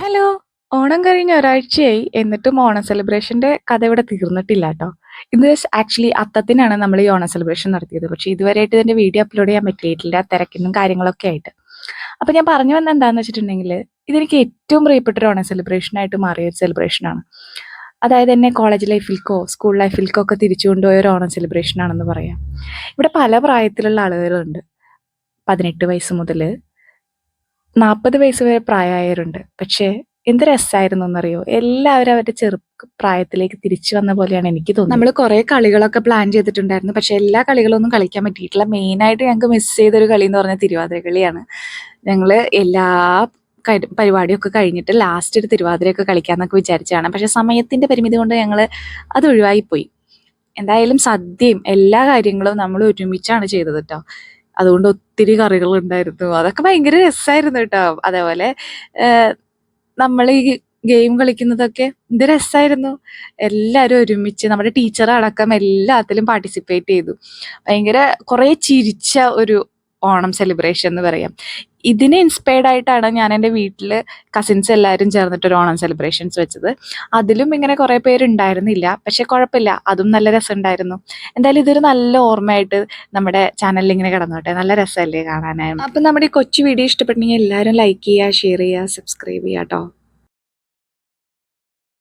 Hello! Onam കഴിഞ്ഞ് ഒരാഴ്ചയായി. എന്നിട്ടും ഓണം സെലിബ്രേഷന്റെ കഥ ഇവിടെ തീർന്നിട്ടില്ല ട്ടോ. ഇത് ആക്ച്വലി അത്തത്തിനാണ് നമ്മൾ ഈ ഓണം സെലിബ്രേഷൻ നടത്തിയത്. പക്ഷേ ഇതുവരെയായിട്ട് ഇതിന്റെ വീഡിയോ അപ്ലോഡ് ചെയ്യാൻ പറ്റിയിട്ടില്ല. തിരക്കിനും കാര്യങ്ങളൊക്കെ ആയിട്ട്. അപ്പൊ ഞാൻ പറഞ്ഞു വന്നത് എന്താന്ന് വെച്ചിട്ടുണ്ടെങ്കില്, ഇതെനിക്ക് ഏറ്റവും പ്രിയപ്പെട്ട ഒരു ഓണം സെലിബ്രേഷൻ ആയിട്ട് മാറിയ ഒരു സെലിബ്രേഷനാണ്. അതായത് എന്നെ കോളേജ് ലൈഫിൽക്കോ സ്കൂൾ ലൈഫിൽക്കോ ഒക്കെ തിരിച്ചു കൊണ്ടുപോയ ഒരു ഓണം സെലിബ്രേഷൻ ആണെന്ന് പറയാം. ഇവിടെ പല പ്രായത്തിലുള്ള ആളുകളുണ്ട്. 18 വയസ്സ് മുതല് 40 വയസ്സ് വരെ പ്രായമായവരുണ്ട്. പക്ഷേ എന്ത് രസായിരുന്നു എന്നറിയോ? എല്ലാവരും അവരുടെ പ്രായത്തിലേക്ക് തിരിച്ചു വന്ന പോലെയാണ് എനിക്ക് തോന്നിയത്. നമ്മള് കുറേ കളികളൊക്കെ പ്ലാൻ ചെയ്തിട്ടുണ്ടായിരുന്നു. പക്ഷേ എല്ലാ കളികളൊന്നും കളിക്കാൻ പറ്റിയിട്ടില്ല. മെയിനായിട്ട് ഞങ്ങൾക്ക് മിസ് ചെയ്തൊരു കളി എന്ന് പറഞ്ഞാൽ തിരുവാതിര കളിയാണ്. ഞങ്ങള് എല്ലാ പരിപാടിയൊക്കെ കഴിഞ്ഞിട്ട് ലാസ്റ്റ് ഒരു തിരുവാതിരയൊക്കെ കളിക്കാന്നൊക്കെ വിചാരിച്ചതാണ്. പക്ഷേ സമയത്തിന്റെ പരിമിതി കൊണ്ട് ഞങ്ങള് അത് ഒഴിവായിപ്പോയി. എന്തായാലും സദ്യയും എല്ലാ കാര്യങ്ങളും നമ്മൾ ഒരുമിച്ചാണ് ചെയ്തത് ട്ടോ. അതുകൊണ്ട് ഒത്തിരി കറികളുണ്ടായിരുന്നു. അതൊക്കെ ഭയങ്കര രസായിരുന്നു ട്ടോ. അതേപോലെ നമ്മള് ഈ ഗെയിം കളിക്കുന്നതൊക്കെ എന്ത് രസായിരുന്നു. എല്ലാവരും ഒരുമിച്ച് നമ്മുടെ ടീച്ചറടക്കം എല്ലാത്തിലും പാർട്ടിസിപ്പേറ്റ് ചെയ്തു. ഭയങ്കര കുറേ ചിരിച്ച ഒരു ഓണം സെലിബ്രേഷൻ എന്ന് പറയാം. ഇതിന് ഇൻസ്പയർഡ് ആയിട്ടാണ് ഞാൻ എൻ്റെ വീട്ടില് കസിൻസ് എല്ലാവരും ചേർന്നിട്ട് ഒരു ഓണം സെലിബ്രേഷൻസ് വെച്ചത്. അതിലും ഇങ്ങനെ കുറേ പേരുണ്ടായിരുന്നില്ല. പക്ഷെ കുഴപ്പമില്ല. അതും നല്ല രസമുണ്ടായിരുന്നു. എന്തായാലും ഇതൊരു നല്ല ഓർമ്മയായിട്ട് നമ്മുടെ ചാനലിൽ ഇങ്ങനെ കിടന്നോട്ടെ. നല്ല രസമല്ലേ കാണാനായി. അപ്പം നമ്മുടെ ഈ കൊച്ചു വീഡിയോ ഇഷ്ടപ്പെട്ടെങ്കിൽ എല്ലാവരും ലൈക്ക് ചെയ്യുക, ഷെയർ ചെയ്യുക, സബ്സ്ക്രൈബ് ചെയ്യുക ട്ടോ.